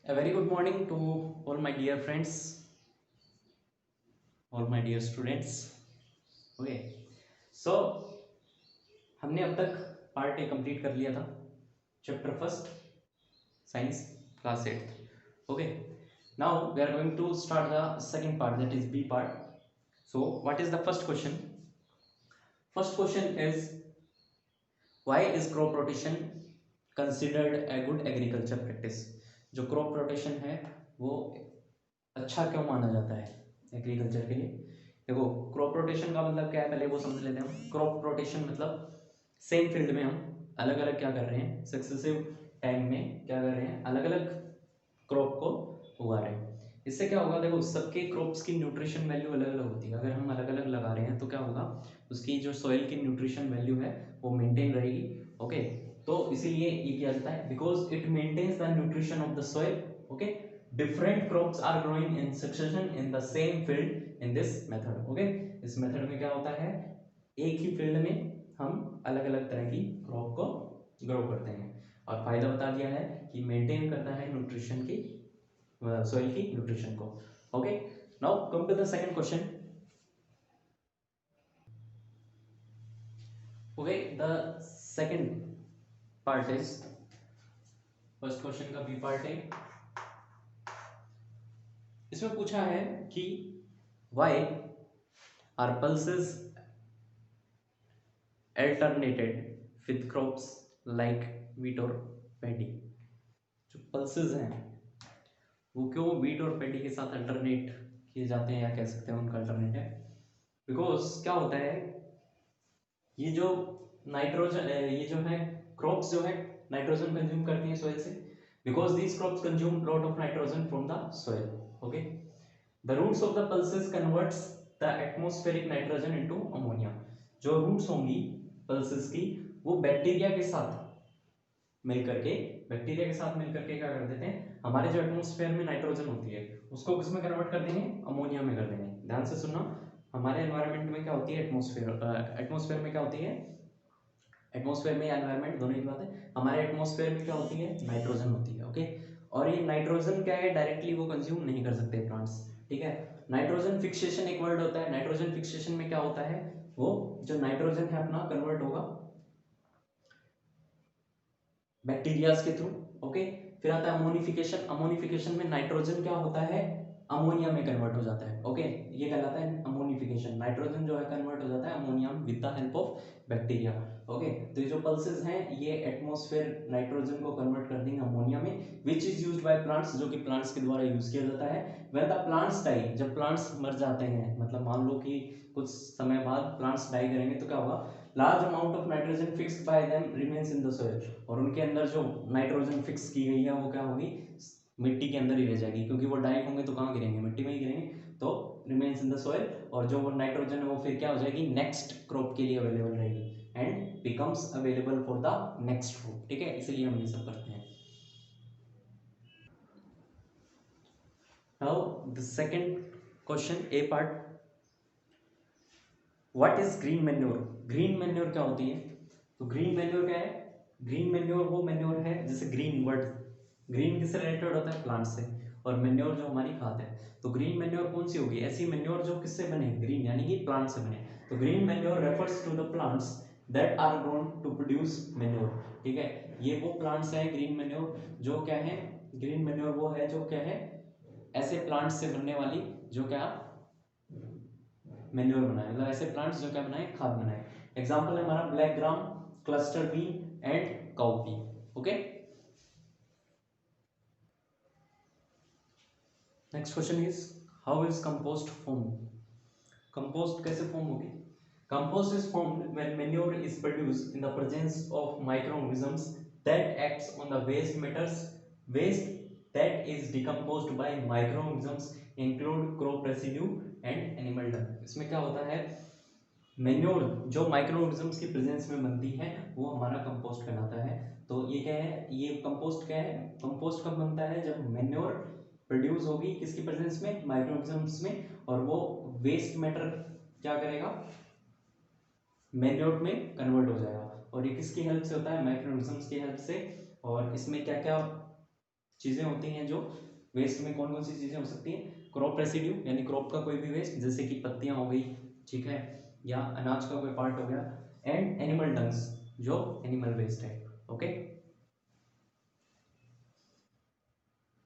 A very good morning to all my dear friends, all my dear students. Okay, so हमने अब तक part A complete कर लिया था, chapter first, science, class 8th. Okay, now we are going to start the second part, that is B part. So what is the first question? First question is why is crop rotation considered a good agriculture practice? जो crop rotation है वो अच्छा क्यों माना जाता है agriculture के लिए? देखो, क्रॉप रोटेशन का मतलब क्या है, पहले वो समझ लेते हैं हम. क्रॉप रोटेशन मतलब सेम फील्ड में हम अलग अलग क्या कर रहे हैं, सक्सेसिव टाइम में क्या कर रहे हैं, अलग अलग क्रॉप को उगा रहे हैं. इससे क्या होगा, देखो सबके क्रॉप्स की न्यूट्रिशन वैल्यू अलग अलग होती है. अगर हम अलग अलग लगा रहे हैं तो क्या होगा, उसकी जो सॉइल की न्यूट्रिशन वैल्यू है वो मेंटेन रहेगी. ओके, तो इसीलिए ये किया जाता है, because it maintains the nutrition of the soil. Okay, different crops are growing in succession in the same field in this method. okay, इस मेथड में क्या होता है, एक ही फील्ड में हम अलग अलग तरह की क्रॉप को ग्रो करते हैं. और फायदा बता दिया है कि मेंटेन करता है न्यूट्रिशन की, सॉइल की न्यूट्रिशन को. Okay, now come to the second question. Okay, the second part is, first question का बी पार्ट है. इसमें पूछा है कि why are pulses alternated with crops like wheat और पैडी? जो पल्सेस हैं वो क्यों वीट और पैडी के साथ अल्टरनेट किए जाते हैं, या कह सकते हैं उनका अल्टरनेट है? बिकॉज क्या होता है, ये जो नाइट्रोजन, ये जो है क्रॉप्स जो है नाइट्रोजन कंज्यूम करती हैं सॉइल से, because these crops consume lot of nitrogen from the soil. Okay, the roots of the pulses converts the atmospheric nitrogen into ammonia. जो रूट्स होंगी पल्सेस की, वो बैक्टीरिया के साथ मिलकर के, क्या कर देते हैं, हमारे जो एटमॉस्फेयर में नाइट्रोजन होती है उसको किसमें कन्वर्ट कर देंगे, अमोनिया में कर देंगे. ध्यान से सुनना, हमारे एनवायरनमेंट में क्या होती है, एटमॉस्फेयर में क्या होती है, एटमॉस्फेयर में एनवायरनमेंट दोनों ही बात है. हमारे एटमॉस्फेयर में क्या होती है, नाइट्रोजन होती है. ओके, और ये नाइट्रोजन क्या है, डायरेक्टली वो कंज्यूम नहीं कर सकते प्लांट्स. ठीक है, नाइट्रोजन फिक्सेशन एक वर्ड होता है. नाइट्रोजन फिक्सेशन में क्या होता है, वो जो नाइट्रोजन है अपना कन्वर्ट होगा बैक्टीरियाज के थ्रू. ओके, फिर आता है अमोनिफिकेशन. अमोनिफिकेशन में नाइट्रोजन क्या होता है, अमोनिया में कन्वर्ट हो जाता है. ओके, ये कहलाता है अमोनिफिकेशन. नाइट्रोजन जो है कन्वर्ट हो जाता है ammonia with the help of bacteria. Okay, तो ये जो पल्सेस हैं ये एटमॉस्फेयर नाइट्रोजन को कन्वर्ट कर देंगे अमोनिया में, which is used by plants, जो कि प्लांट्स के द्वारा यूज किया जाता है. व्हेन द प्लांट्स डाई, जब प्लांट्स मर जाते हैं, मतलब मान लो कि कुछ समय बाद प्लांट्स डाई करेंगे तो क्या होगा, large amount of nitrogen fixed by them remains in the soil. और उनके अंदर जो नाइट्रोजन फिक्स की गई है वो क्या होगी, मिट्टी के अंदर ही रह जाएगी, क्योंकि वो डाई होंगे तो कहाँ गिरेंगे, मिट्टी में ही गिरेंगे. तो रिमेन्स इन द सॉइल, और जो वो नाइट्रोजन है वो फिर क्या हो जाएगी, नेक्स्ट क्रॉप के लिए अवेलेबल रहेगी and becomes available for the next crop. ठीक है, इसलिए हम ये सब करते हैं. Now the second question, A part. What is green manure? Green manure क्या होती है? तो ग्रीन मैन्योर क्या है, ग्रीन मैन्योर वो मैन्योर है, जैसे ग्रीन वर्ड, ग्रीन किससे रिलेटेड होता है, प्लांट से, और मैन्योर जो हमारी खाद है. तो ग्रीन मैन्योर कौन सी होगी, ऐसी मैन्योर जो किससे बने, ग्रीन यानी कि प्लांट से बने. तो green manure refers to the plants that are grown to produce manure. ठीक है, ये वो प्लांट्स हैं ग्रीन मैन्योर जो क्या है, ग्रीन मैन्योर वो है जो क्या है, ऐसे प्लांट्स से बनने वाली जो क्या मैन्योर बनाए, मतलब ऐसे प्लांट्स जो क्या बनाए, खाद बनाए. एग्जांपल है हमारा black gram, cluster bean and cowpea. Okay, next question is how is compost form? Compost कैसे फॉर्म होगी? Compost is formed when manure is produced in the presence of microorganisms that acts on the waste matters. Waste that is decomposed by microorganisms include crop residue and animal dung. इसमें क्या होता है, manure जो micro organisms की presence में बनती है वो हमारा कंपोस्ट कहलाता है. तो ये क्या है, ये कंपोस्ट क्या है, कंपोस्ट कब बनता है, जब मैन्योर प्रोड्यूस होगी किसकी प्रेजेंस में, माइक्रो ऑर्गेनिजम्स में, और वो वेस्ट मैटर क्या करेगा, मैन्योर में कन्वर्ट हो जाएगा. और ये किसकी हेल्प से होता है, माइक्रो ऑर्गेनिजम्स की हेल्प से. और इसमें क्या क्या चीज़ें होती हैं जो वेस्ट में कौन कौन सी चीज़ें हो सकती हैं, क्रॉप रेसिड्यू यानी क्रॉप का कोई भी वेस्ट जैसे कि पत्तियां हो गई, ठीक है, या अनाज का कोई पार्ट हो गया, एंड एनिमल डंग्स जो एनिमल वेस्ट है, ओके।